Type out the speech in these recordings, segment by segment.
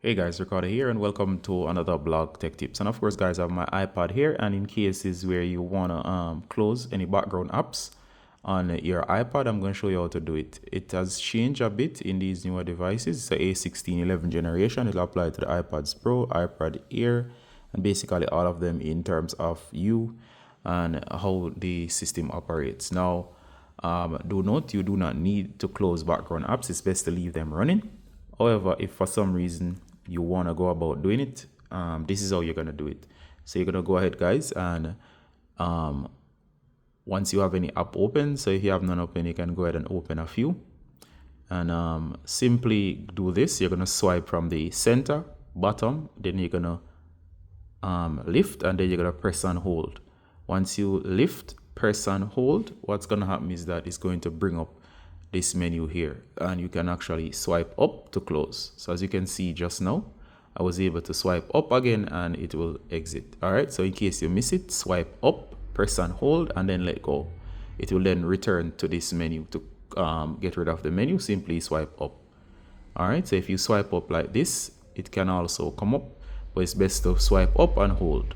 Hey guys, Ricardo here and welcome to another blog tech tips. And of course guys, I have my iPad here, and in cases where you want to close any background apps on your iPad, I'm going to show you how to do it. It has changed a bit in these newer devices. It's a A1611 generation. It'll apply to the iPads Pro, iPad Air, and basically all of them in terms of you and how the system operates. Now, do note you do not need to close background apps. It's best to leave them running. However, if for some reason you want to go about doing it, this is how you're going to do it. So you're going to go ahead, guys, and once you have any app open, so if you have none open, you can go ahead and open a few. And simply do this. You're going to swipe from the center, bottom, then you're going to lift, and then you're going to press and hold. Once you lift, press and hold, what's going to happen is that it's going to bring up this menu here, and you can actually swipe up to close. So as you can see just now, I was able to swipe up again and it will exit. All right, so in case you miss it, swipe up, press and hold, and then let go. It will then return to this menu. To get rid of the menu, simply swipe up. All right, so if you swipe up like this, it can also come up, but it's best to swipe up and hold.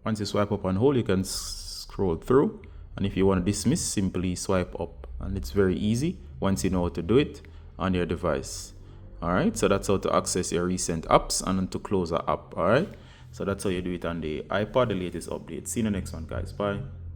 Once you swipe up and hold, you can scroll through, and if you want to dismiss, simply swipe up. And it's very easy once you know how to do it on your device. All right, so that's how to access your recent apps and to close an app. All right, so that's how you do it on the iPad, the latest update. See you in the next one, guys. Bye.